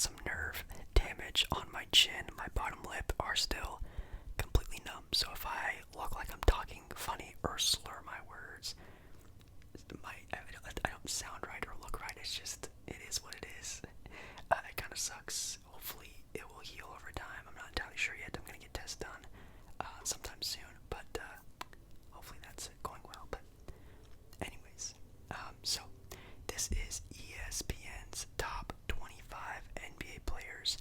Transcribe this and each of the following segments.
some nerve damage on my chin. My bottom lip are still completely numb. So if I look like I'm talking funny or slur my words, I don't sound right or look right. It's just, it is what it is. It kind of sucks. Hopefully it will heal over time. I'm not entirely sure yet. I'm gonna get tests done sometime soon, but hopefully that's going well. But anyways, so this is ESPN's top 25 NBA players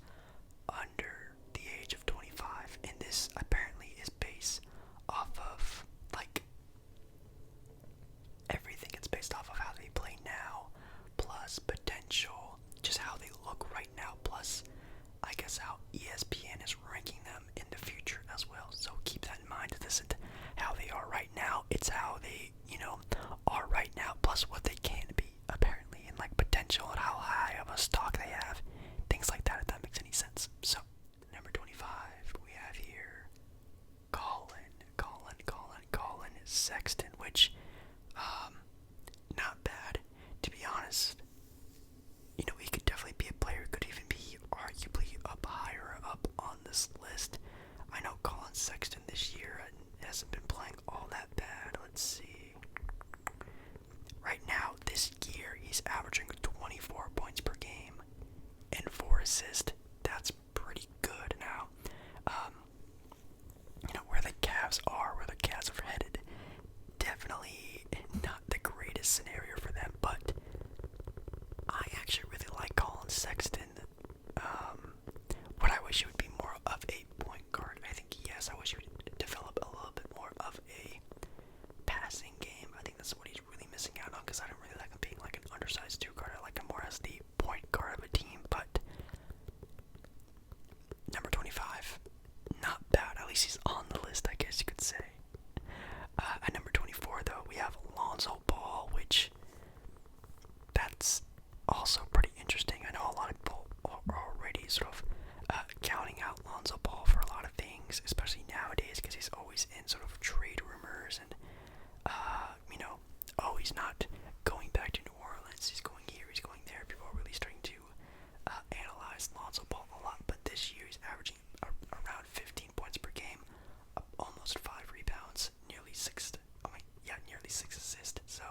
under the age of 25, and this apparently is based off of like everything. It's based off of how they play now, plus potential, just how they look right now, plus I guess how ESPN is ranking them in the future as well. So keep that in mind. This isn't how they are right now, it's how they, are right now, plus what they can be, apparently, and like potential and how high of a stock they have, things like that, if that makes any sense. So, number 25, we have here Colin Sexton, which, not bad, to be honest. He could definitely be a player who could even be arguably up higher up on this list. I know Colin Sexton this year hasn't been playing all that bad. Let's see. Right now, this year, he's averaging 24 points per game and 4 assists. That's pretty good. Now, where the Cavs are, where the Cavs are headed, definitely not the greatest scenario for them, but I actually really like Colin Sexton. What I wish he would be more of a point guard. I think, yes, I wish he would develop a little bit more of a passing game. I think that's what he's really missing out on, because I don't really like him being like an undersized two guard. I like him more as the point guard of a team. But number 25, not bad. At least he's on the list, I guess you could say. At number 24, though, we have Lonzo Ball, which that's also pretty interesting. I know a lot of people are already sort of counting out Lonzo Ball for a lot of things, especially nowadays, because he's always in sort of trade rumors and, he's not going back to New Orleans. He's going here, he's going there. People are really starting to analyze Lonzo Ball a lot, but this year he's averaging around 15 points per game, almost 5 rebounds, nearly 6 assists. So,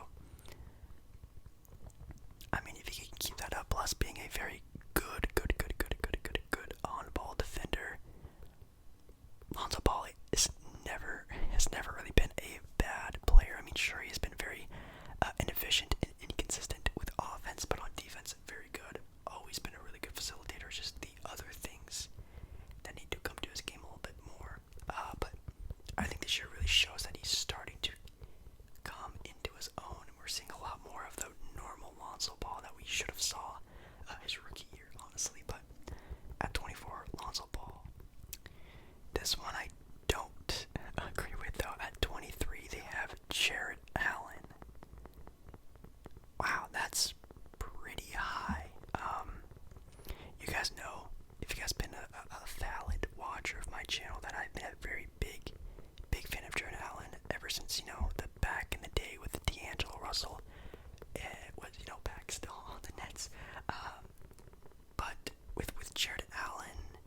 I mean, if he can keep that up, plus being a very good on-ball defender, Lonzo Ball has never really been a bad player. I mean, sure, he's been very inefficient and inconsistent with offense, but on defense, very good. Always been a really good facilitator. Just the other things that need to come to his game a little bit more. But I think this year really shows that he's starting to come into his own, and we're seeing a lot more of the normal Lonzo Ball that we should have saw his rookie year, honestly. But at 24, Lonzo Ball. This one I don't agree with, though. At 23, they have Jared Allen. Wow, that's pretty high. You guys know, if you guys been a valid watcher of my channel, that I've been a very big fan of Jared Allen ever since, the back in the day with D'Angelo Russell. It was, back still on the Nets. But with Jared Allen,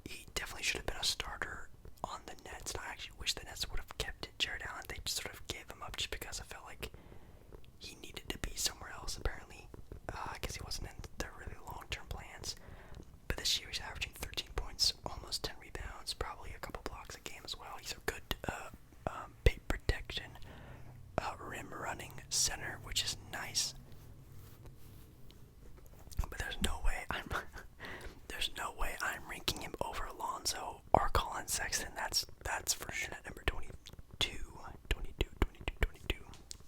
he definitely should have been a starter on the Nets. And I actually wish the Nets would have kept Jared Allen. They just sort of gave him up just because I felt like he needed to be somewhere else, apparently. I guess he wasn't in their really long-term plans. But this year he's averaging 13 points, almost 10 rebounds, probably a couple blocks a game as well. He's a good paint protection, rim running center, which is nice. But there's no way I'm ranking him over Alonzo or Colin Sexton. That's for sure. At number 22,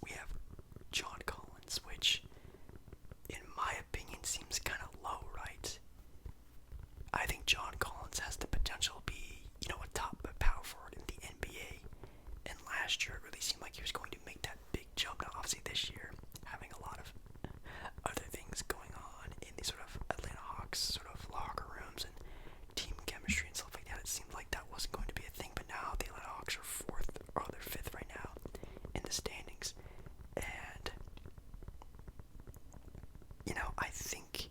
we have John Collins, which, in my opinion, seems kind of low, right? I think John Collins has the potential to be, a top power forward in the NBA. And last year, it really seemed like he was going to make that big jump. Now, obviously, this year, having a lot of other things going on in the sort of Atlanta Hawks sort of locker rooms and team chemistry and stuff like that, it seemed like that wasn't going to be a thing. But now the Atlanta Hawks are they're fifth right now in the standings. And, I think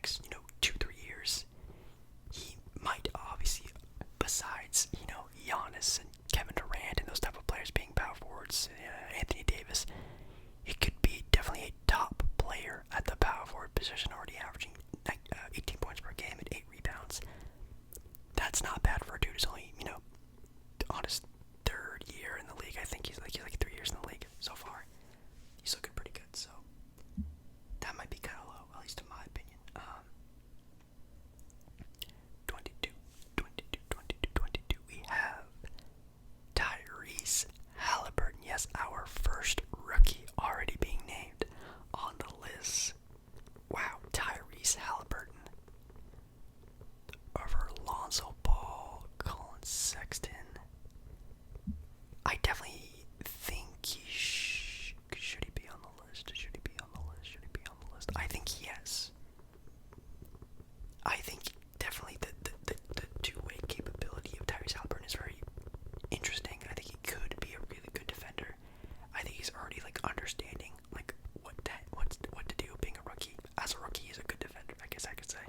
next, 2-3 years, he might obviously, besides, Giannis and Kevin Durant and those type of players being power forwards, Anthony Davis, he could be definitely a top player at the power forward position, already averaging 18 points per game and 8 rebounds. That's not bad for a dude who's only, on his third year in the league. I think he's like 3 years in the league so far. He's looking pretty good, so that might be kind of low, at least in my opinion. 22, we have Tyrese Halliburton. Yes, our first rookie already being named on the list. Wow, Tyrese Halliburton over Lonzo Ball, Colin Sexton. I definitely think he should he be on the list? Should he be on the list? Should he be on the list? I think yes. I think definitely the two-way capability of Tyrese Halliburton is very interesting. I think he could be a really good defender. I think he's already understanding what to do being a rookie. As a rookie, he's a good defender, I guess I could say.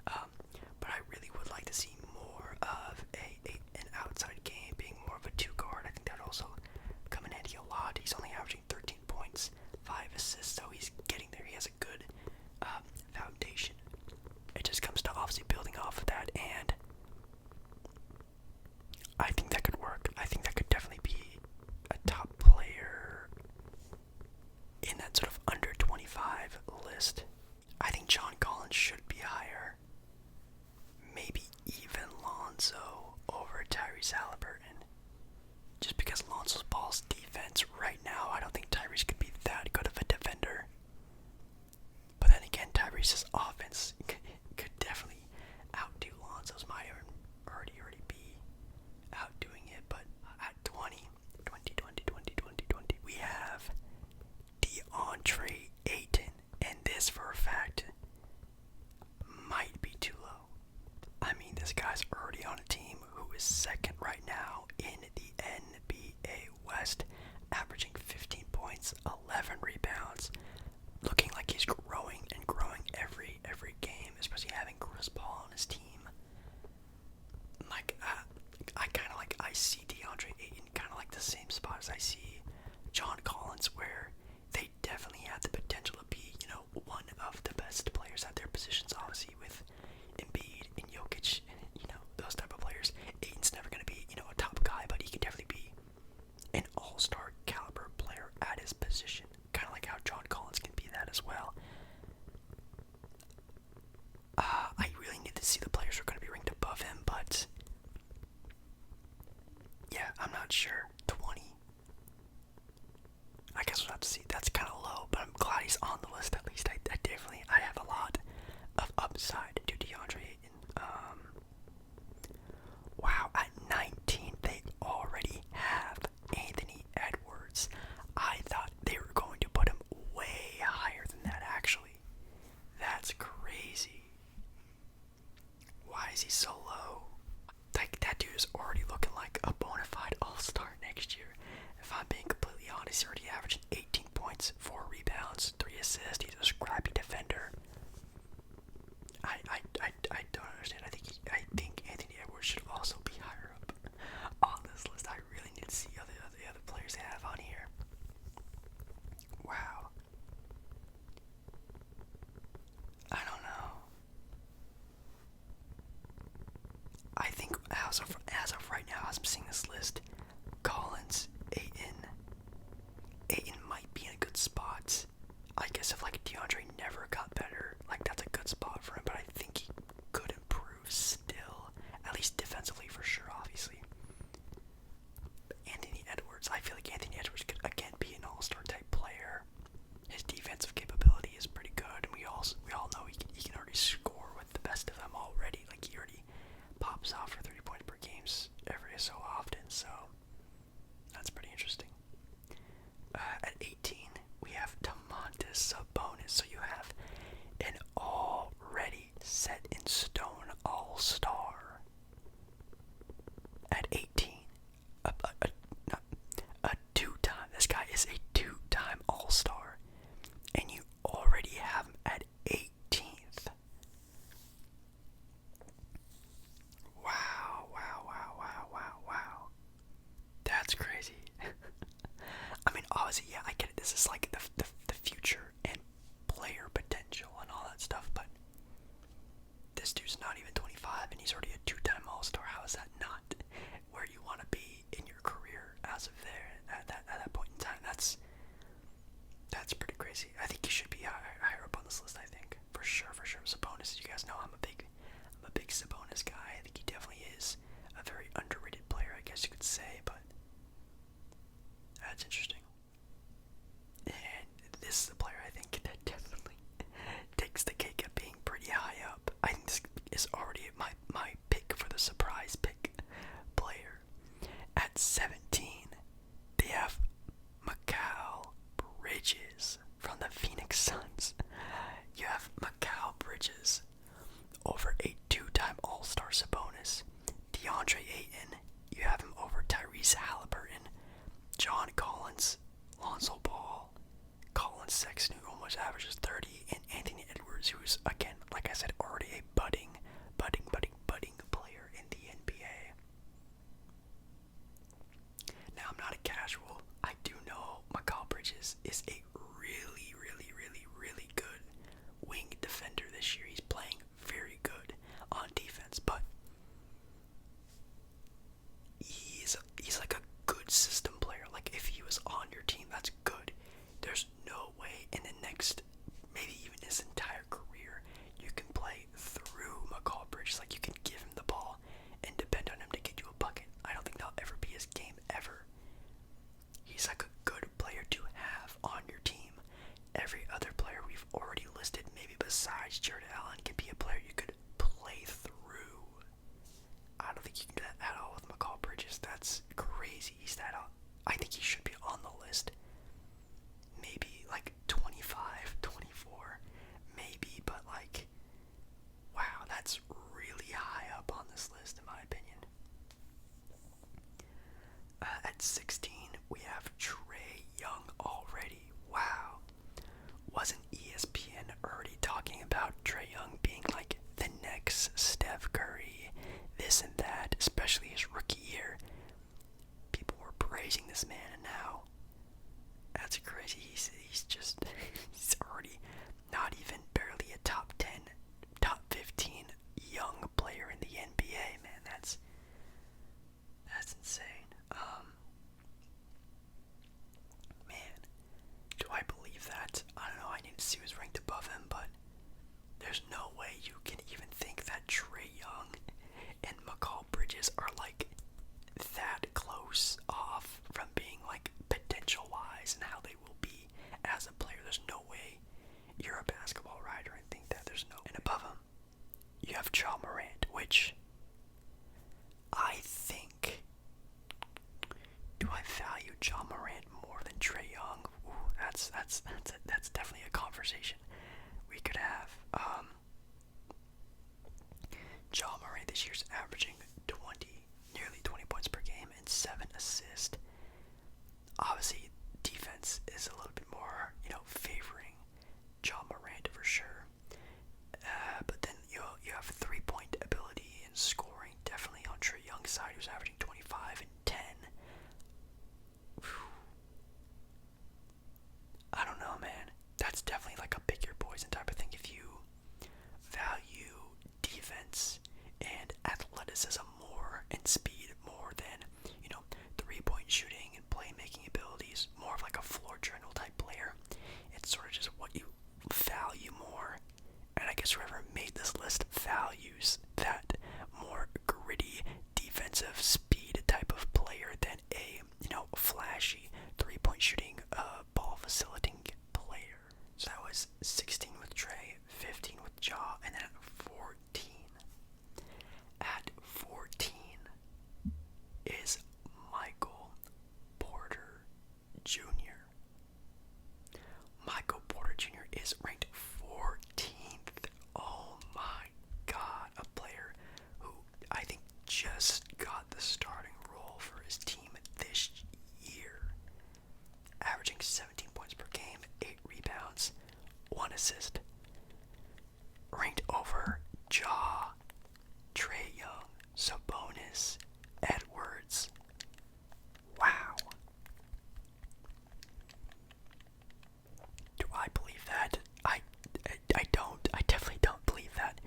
But I really would like to see more of an outside game, being more of a two-guard. I think that would also come in handy a lot. He's only averaging 13 points, 5 assists, so he's getting there. He has a good foundation. It just comes to obviously building off of that, and I think that could work. I think that could definitely be a top player in that sort of under 25 list. I think John Collins should be higher. Maybe even Lonzo over Tyrese Halliburton. Just because Lonzo's Ball's defense right now, I don't think Tyrese could be that good of a defender. But then again, Tyrese's offense could definitely outdo Lonzo's. Might already be outdoing it. But at 20, we have DeAndre Ayton. And this, for a fact, might be too low. I mean, this guy's already on a team who is second right now in the NBA West, averaging 15 points, 11 rebounds, looking like he's growing and growing every game, especially having Chris Paul on his team. I see DeAndre Ayton kind of like the same spot as I see John Collins, where they definitely have the potential to be, one of the best players at their positions, obviously, with Embiid and Jokic and, those type of players. Ayton's never going to be, a top guy, but he can definitely be an all-star caliber player at his position, kind of like how John Collins can be that as well. I really need to see the players who are going to be ranked above him, but yeah, I'm not sure. 20. I guess we'll have to see. That's kind of low, but I'm glad he's on the list at least. I have a lot of upside to DeAndre Ayton. Wow, at 19, they already have Anthony Edwards. I thought they were going to put him way higher than that, actually. That's crazy. Why is he so low? That dude is already looking like a bona fide all-star next year. If I'm being completely honest, he's already averaging 18 points, 4 rebounds, 3 assists. He's a scrappy defender. I don't understand. I think Anthony Edwards should also be higher up on this list. I really need to see the other players they have on here. Wow. I don't know. I think as of right now, as I'm seeing this list, Collins, Ayton might be in a good spot. I guess if DeAndre never got better, that's a good spot for him, but I think he could improve still, at least defensively for sure, obviously. But Anthony Edwards, I feel like Anthony Edwards could again be an all-star type player. His defensive capability is pretty good, and we all know he can already score with the best of them already. He already pops off for 30 points per game every so often, so that's pretty interesting. At 18, we have Domantas Sabonis. So you have an already set in stone all-star. At 18, a two-time. This guy is a two-time all-star, and you already have him at 18th. player you could play through. I don't think you can do that at all with McCall Bridges. That's crazy. I think he should be on the list. Maybe like 25, 24, maybe, but like, wow, that's really high up on this list in my opinion. At 16, we have Trae Young already. Wow. Wasn't ESPN already talking about Trae Young being like the next Steph Curry, this and that, especially his rookie year? People were praising this man, and now that's crazy. He's just he's already not even barely a top 10, top 15 young player in the NBA, man. That's insane. Man, do I believe that? I don't know. I need to see who's ranked above him, but there's no way you can even think that Trae Young and McCall Bridges are like that close off from being like potential wise and how they will be as a player. There's no way you're a basketball writer and think that. There's no. And above him, you have Ja Morant, which I think. Do I value Ja Morant more than Trae Young? Ooh, that's definitely a conversation we could have. Ja Morant this year's averaging nearly 20 points per game and 7 assists. Obviously, defense is a little bit more, favoring Ja Morant for sure. But then you have 3-point ability and scoring definitely on Trae Young's side, who's averaging 25 and 10. Whew. I don't know, man. That's definitely like a pick your poison type of thing. If you value defense and athleticism more and speed more than, 3-point shooting and playmaking abilities, more of like a floor general type player, it's sort of just what you value more. And I guess whoever made this list values that more gritty defensive speed type of player than a, flashy 3-point shooting, ball facilitating player. So that was 16 with Trae, 15 with Ja, and then at 14. At 14 is Michael Porter Jr. Michael Porter Jr. is ranked 14th. Oh my god, a player who I think just got the starting role for his team this year. Averaging 17 points per game, 8 rebounds, 1 assist. Ranked over Ja, Trae Young, Sabonis, Edwards. Wow. Do I believe that? I don't. I definitely don't believe that.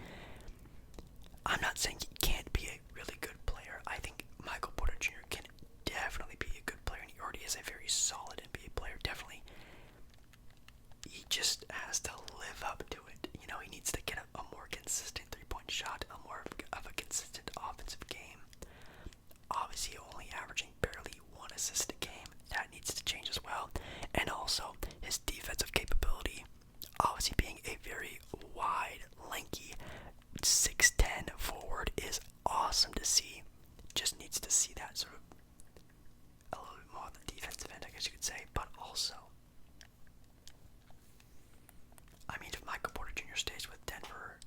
I'm not saying he can't be a really good player. I think Michael Porter Jr. can definitely be a good player, and he already is a very solid NBA player. Definitely. He just has to live up to it. He needs to get a more consistent 3-point shot, a more of a consistent offensive game. Obviously, only averaging barely 1 assist a game. That needs to change as well. And also, his defensive capability. Obviously, being a very wide, lanky, 6'10" forward is awesome to see. Just needs to see that sort of a little bit more on the defensive end, I guess you could say. But also, I mean, if Michael Porter Jr. stays with Denver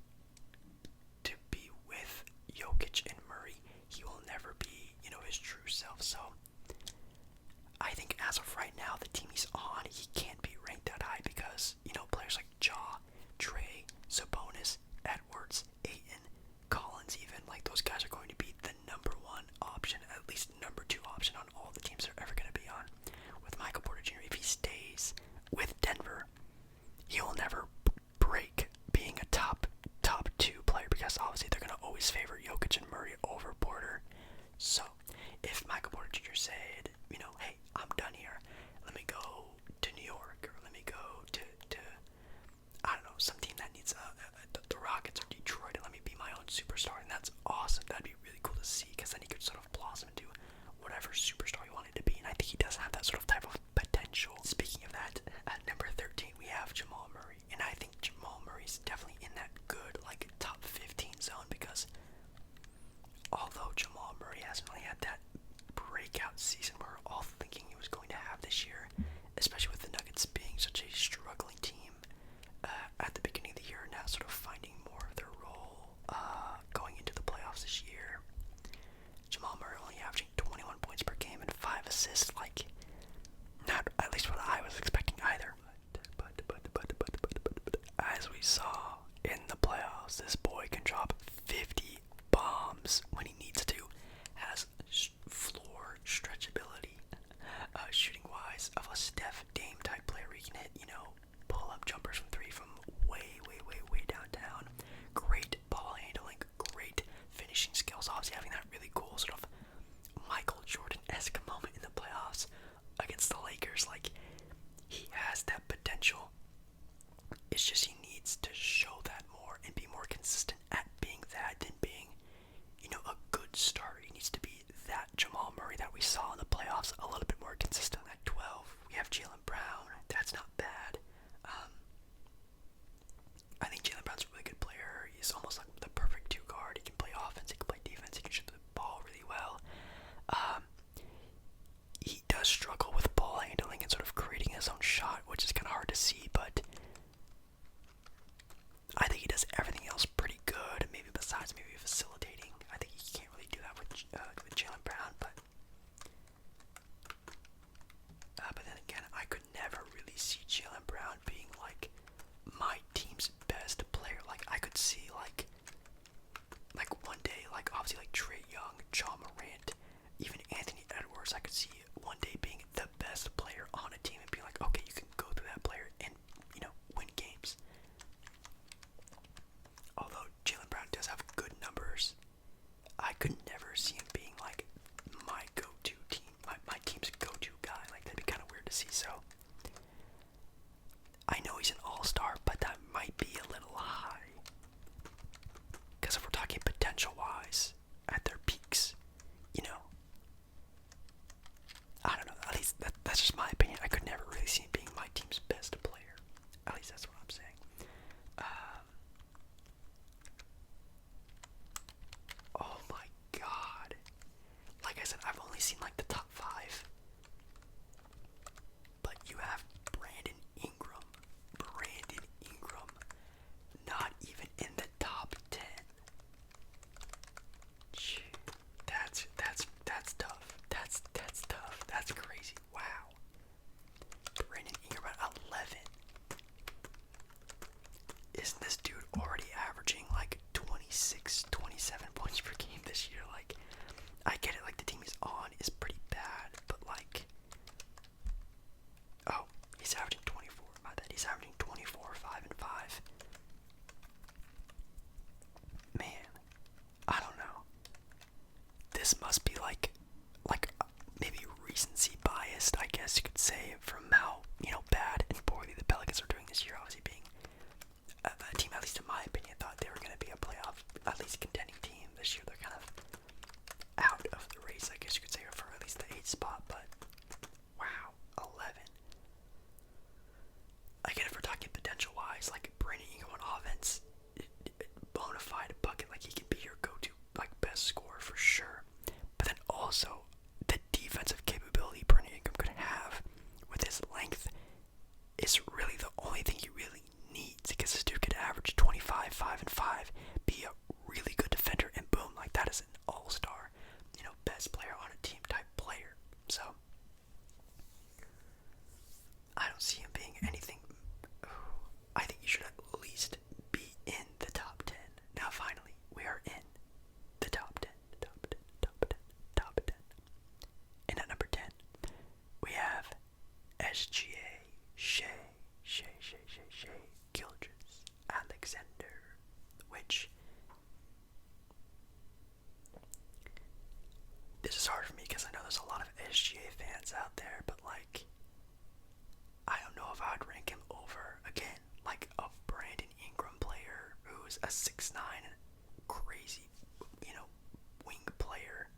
to be with Jokic and Murray, he will never be, his true self. So, I think as of right now, the team he's on, he can't be ranked that high because, players like Ja, Trae, Sabonis, Edwards, Ayton, Collins even, like those guys are going to be the number 1 option, at least number 2 option on all the teams they're ever going to be on. With Michael Porter Jr., if he stays with Denver, he will never break being a top 2 player because obviously they're going to always favor Jokic and Murray over Porter. So, if Michael Porter Jr. said, hey, I'm done here, let me go to New York, or let me go to I don't know, some team that needs the Rockets or Detroit, and let me be my own superstar, and that's awesome. That'd be really cool to see, because then he could sort of blossom into whatever superstar he wanted to be, and I think he does have that sort of type of potential. Speaking of that, at number 13, we have Jamal Murray, and I think Jamal Murray's definitely in that good, like, top assists, like, not at least what I was expecting either. But as we saw in the playoffs, this boy can drop 50 bombs when he needs to. Has floor stretchability, shooting wise, of a Steph Dame type player. He can hit, pull up jumpers from three from way downtown. Great ball handling, great finishing skills. Obviously, having that really cool sort of Michael Jordan-esque moment in the playoffs against the Lakers. Like, he has that potential. It's just he needs to show that more and be more consistent at being that than being, a good starter. He needs to be that Jamal Murray that we saw in the playoffs, a little bit more consistent. At 12, we have Jaylen Brown. That's not bad. I think Jaylen Brown's a really good player. He's almost like the perfect two guard. He can play offense, he can play defense, he can shoot the ball really well. He does struggle with ball handling and sort of creating his own shot, which is kind of hard to see, but I think he does everything else pretty good, maybe besides maybe facilitating. I think he can't really do that with Jaylen Brown, but then again, I could never really see Jaylen Brown being like my team's best player. Like, I could see like one day, like obviously like Trae Young, John Morant, even Anthony Edwards, I could see one day being the best player on a team and being like, okay, you can go through that player and win games. Although Jaylen Brown does have good numbers, I could never see him being like my go-to team, my team's go-to guy. Like, that'd be kind of weird to see. So I know he's an all-star, but that might be a little high. Because if we're talking potential-wise, at their peaks, I don't know. At least that's just my opinion. I could never really see him being my team's best player. At least that's what I'm saying. Oh my god. Like I said, I've only seen like the top 5. But you have Brandon Ingram. Not even in the top 10. That's tough. That's tough. That's crazy. Wow. Brandon Ingram at 11. Isn't this dude already averaging like 26, 27 points per game this year? Like, I get it, like the team he's on is pretty bad, but like, oh, he's averaging 24. My bad. He's averaging 24, 5 and 5. Man, I don't know. This must be like maybe recency biased, I guess you could say, from how bad and poorly the Pelicans are doing this year. Obviously, being a team, at least in my opinion, thought they were going to be a playoff, at least contending team this year. They're kind of out of the race, I guess you could say, for at least the 8th spot. But wow, 11. I get it for talking potential-wise, like Brandon Ingram on offense, bona fide bucket, like he can be your go-to like best scorer for sure. But then also the defensive capability Brandon Ingram could have with his length is really the only thing he really needs, because this dude could average 25, 5 and 5, be a really good defender, and boom, like that is an all-star, best player on a team type player. So I don't see him being anything. I think he should at least be in the top 10. Now finally, we are in the top 10, top 10. And at number 10, we have SGA, Shai Gilgeous-Alexander, which, this is hard for me because I know there's a lot of SGA fans out there, but like, I don't know if I would rank him over, again, like a Brandon Ingram player who's a 6'9", crazy, wing player.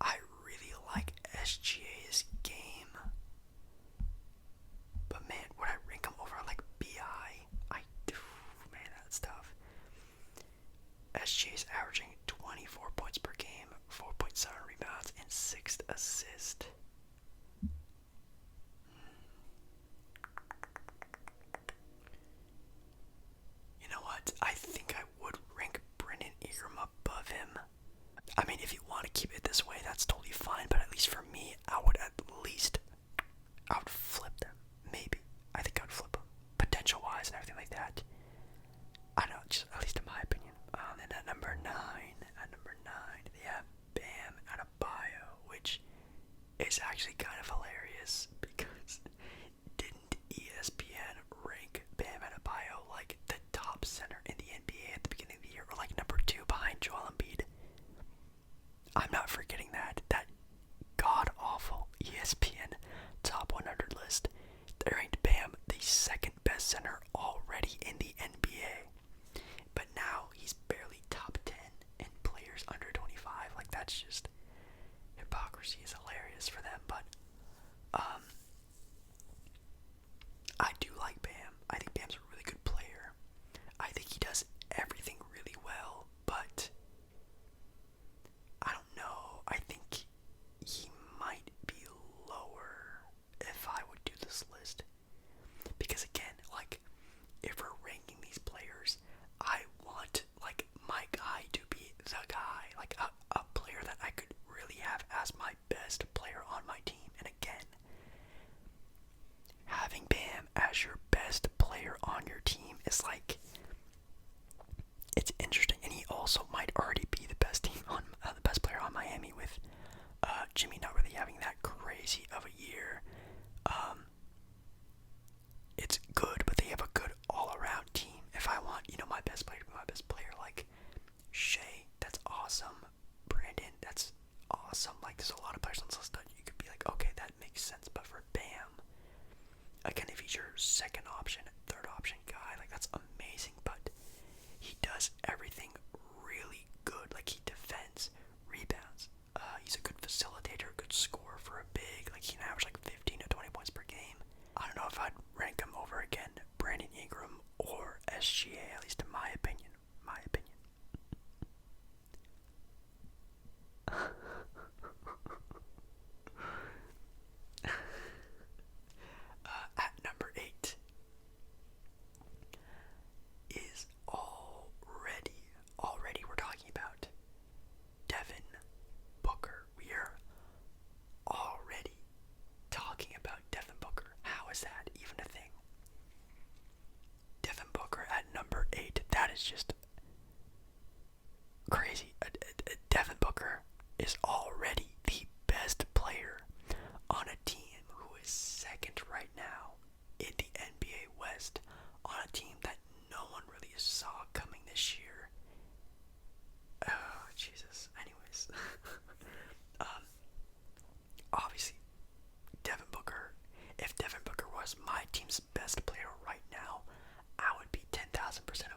I really like SGA's game, but man, would I rank him over like BI? I do, man, that's tough. SGA's averaging 24 points per game, 4.7 rebounds, and 6th assist. You know what? I think I would rank Brandon Ingram above him. I mean, if you want to keep it this way, that's totally fine, but at least for me, is actually kind of hilarious because didn't ESPN rank Bam Adebayo like the top center in the NBA at the beginning of the year, or like number 2 behind Joel Embiid? I'm not forgetting that. That god awful ESPN top 100 list. They ranked Bam the second best center already in the NBA. But now he's barely top 10 in players under 25. Like, that's just hypocrisy is hilarious for them. But I do like Bam. I think Bam's a really good player. I think he does everything really well, but I don't know. I think he might be lower if I would do this list. Because again, like, if we're ranking these players, I want, like, my guy to be the guy. Like, a player that I could really have as my best player on my team. And again, having Bam as your best player on your team is like, it's interesting, and he also might already be the best team on the best player on Miami with Jimmy not really having that crazy of a year. It's good, but they have a good all-around team. If I want, my best player to be my best player, like Shea, that's awesome. Brandon, that's awesome. Like, there's a lot of players on this list that you could be like, okay, that makes sense. But for Bam, again, if he's your second option, third option guy, like, that's amazing. But he does everything really good. Like, he defends, rebounds. He's a good facilitator, a good scorer for a big. Like, he can average like 15 to 20 points per game. I don't know if I'd rank him over, again, Brandon Ingram or SGA, at least in my opinion. At number 8 is already we're talking about Devin Booker. We are already talking about Devin Booker. How is that even a thing? Devin Booker at number 8. That is just crazy. Devin Booker is already the best player on a team who is second right now in the NBA West, on a team that no one really saw coming this year. Oh, Jesus. Anyways. Obviously, Devin Booker, if Devin Booker was my team's best player right now, I would be 10,000%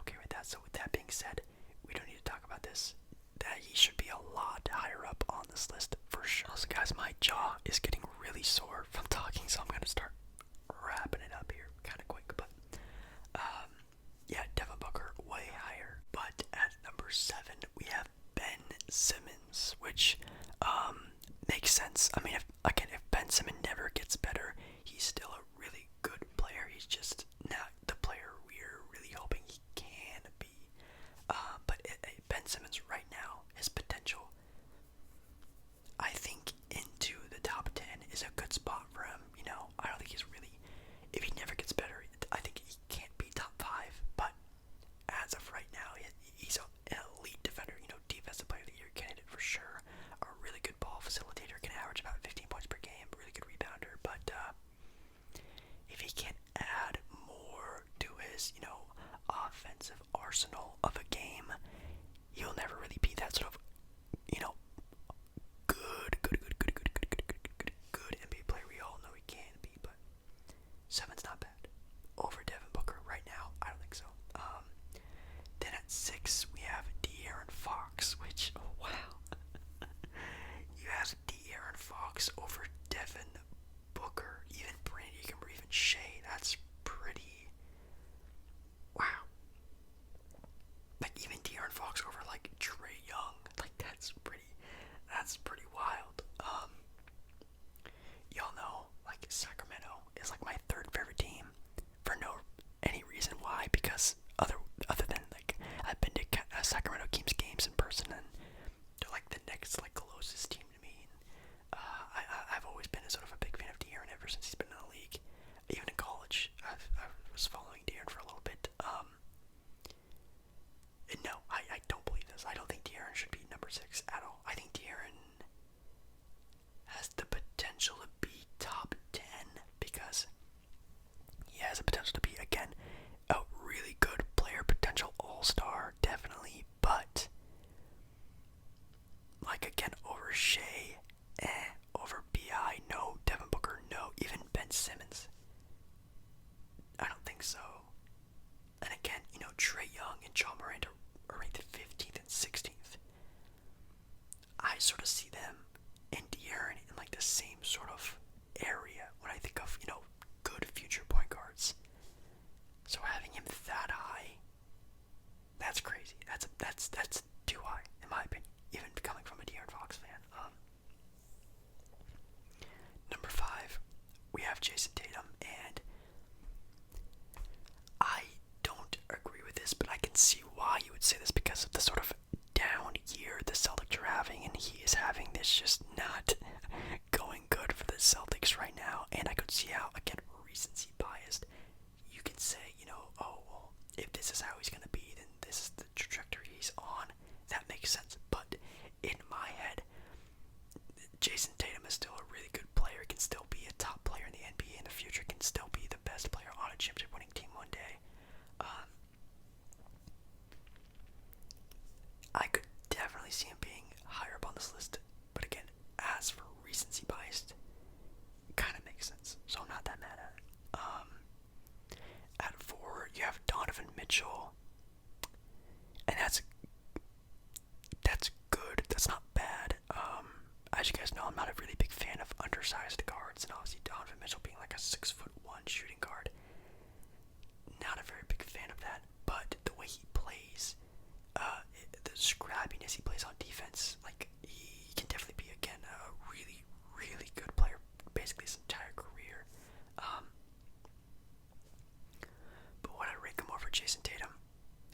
okay with that. So with that being said, we don't need to talk about this. That he should be a lot higher up on this list for sure. Also, guys, my jaw is getting really sore from talking, so I'm gonna start wrapping it up here kind of quick. But yeah, Devin Booker way higher. But at number 7, we have Ben Simmons, which makes sense. I mean, if Ben Simmons never gets better, he's still a really good player. He's just not the player we're really hoping he can be. But Ben Simmons right now, his potential, I think into the top 10 is a good spot for him. I don't think he's really, if he never gets better, I think he can't be top 5. But as of right now, he's an elite defender, defensive player of the year candidate for sure. A really good ball facilitator, can average about 15 points per game, really good rebounder. But if he can add more to his, offensive arsenal of a game, he'll never really be that sort of, good NBA player we all know he can be. But 7's not bad. Over Devin Booker right now, I don't think so. Then at 6 we have De'Aaron Fox, which, oh wow. You have De'Aaron Fox over Devin Booker, even Brandon Ingram, or even Shea. That's pretty, wow. Like, even De'Aaron Fox over like Trae Young, like that's pretty wild. Y'all know, like, Sacramento is like my 3rd favorite team for any reason why, because other than, like, I've been to Sacramento Kings games in person, and they're like the next, like, closest team to me. And I've always been a sort of a big fan of De'Aaron ever since he's been in the league. Even in college, I was following De'Aaron for a little bit. No, I don't believe this. I don't think De'Aaron should be number 6 at all. I think De'Aaron has the potential see him being higher up on this list. But again, as for recency bias, kind of makes sense. So I'm not that mad at it. At 4, you have Donovan Mitchell, and that's good. That's not bad. As you guys know, I'm not a really big fan of undersized guards, and obviously Donovan Mitchell being like a 6'1" shooting guard, not a very big fan of that. But the way he plays, the scrappiness he plays on defense, like he can definitely be again a really, really good player, basically his entire career. But would I rank him over Jason Tatum?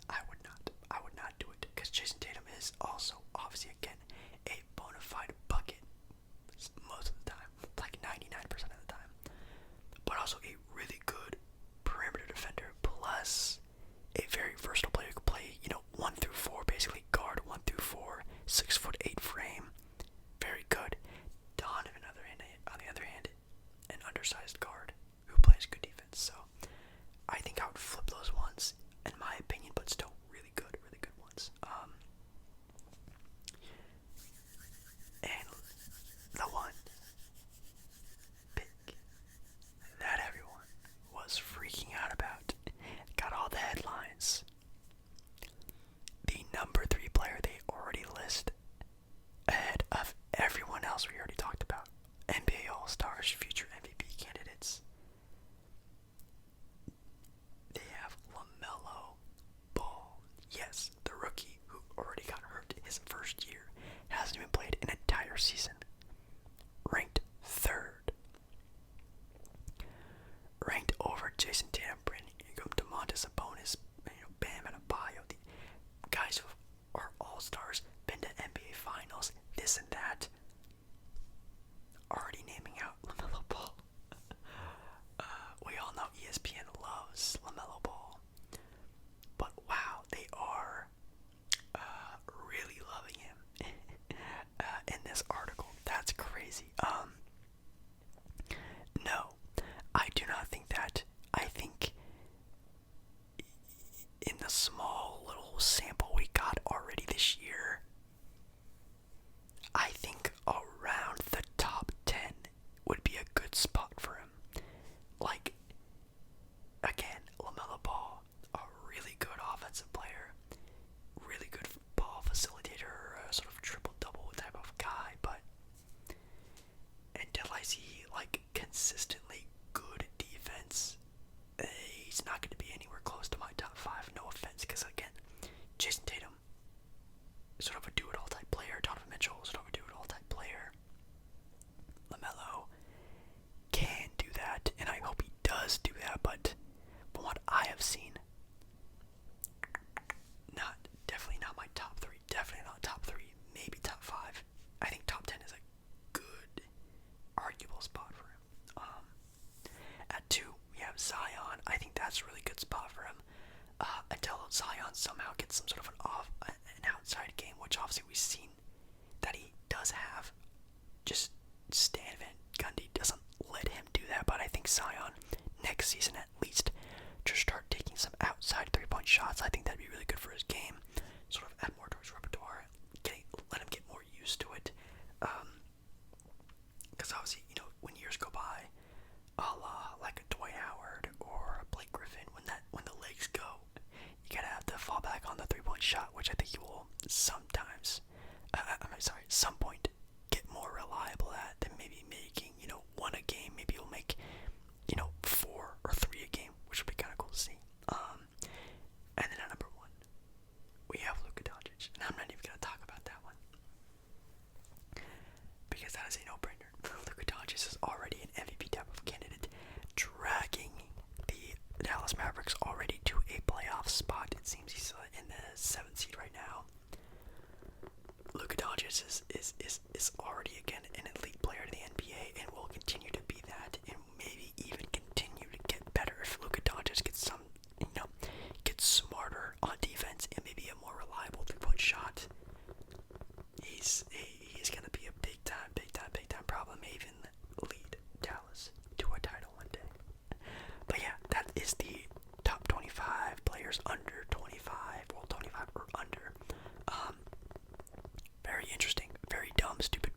I would not. I would not do it because Jason Tatum is also obviously again a bona fide bucket most of the time, like 99% of the time, but also a really good perimeter defender plus a very versatile player who can play, 1 through 4, basically guard 1 through 4, 6'8" frame, very good. Donovan, on the other hand, an undersized guard who plays good defense. So I think I would flip those ones, in my opinion, but still really good ones. And the one pick that everyone was freaking out about, got all the headlines. The number 3 player they already list ahead of everyone else we already talked about. NBA All-Stars, future MVP candidates. They have LaMelo Ball. Yes, the rookie who already got hurt his first year, hasn't even played an entire season. Ranked 3rd. Ranked over Jason Tatum, Brandon Ingram, DeMontis Sabonis, Bam Adebayo, the guys who are all-stars, been to NBA Finals, this and that. Already naming out LaMelo Ball. We all know ESPN loves LaMelo Ball. But wow, they are really loving him in this article. That's crazy. No, I do not think that. I think in the small little sample we got already this year, I think around the top 10 would be a good spot for him. Like, again, LaMelo Ball, a really good offensive player, really good ball facilitator, sort of triple-double type of guy, but until I see, like, consistently good defense, he's not going to be anywhere close to my top 5, no offense, because, again, Jason Tatum is sort of a do-it-all type player, Donovan Mitchell is sort of a do-it-all type player. LaMelo can do that, and I hope he does do that, but from what I have seen, definitely not my top 3, definitely not top 3, maybe top 5. I think top 10 is a good, arguable spot for him. At 2, we have Zion. I think that's a really good spot for him. Until Zion somehow gets some sort of an outside game, which obviously we've seen that he does have. Just Stan Van Gundy doesn't let him do that, but I think Zion next season at least to start taking some outside 3-point shots. I think that'd be really good for his game. Sort of add more to his repertoire, let him get more used to it. Because obviously, when years go by, a la like a Dwight Howard or a Blake Griffin, when the legs go, you gotta have to fall back on the 3-point shot, which I think he will some point get more reliable at than maybe making 1 a game. Maybe he'll make 4 or 3 a game, which would be kind of cool to see. And then at number 1, we have Luka Doncic, and I'm not even gonna talk about that one because that is a no-brainer. Luka Doncic is already an MVP type of candidate, dragging the Dallas Mavericks already to a playoff spot. It seems he's in the 7th seed right now. Luka Doncic is already again an elite player in the NBA and will continue to be that, and maybe even continue to get better if Luka Doncic gets gets smarter on defense and maybe a more reliable interesting. Very dumb, stupid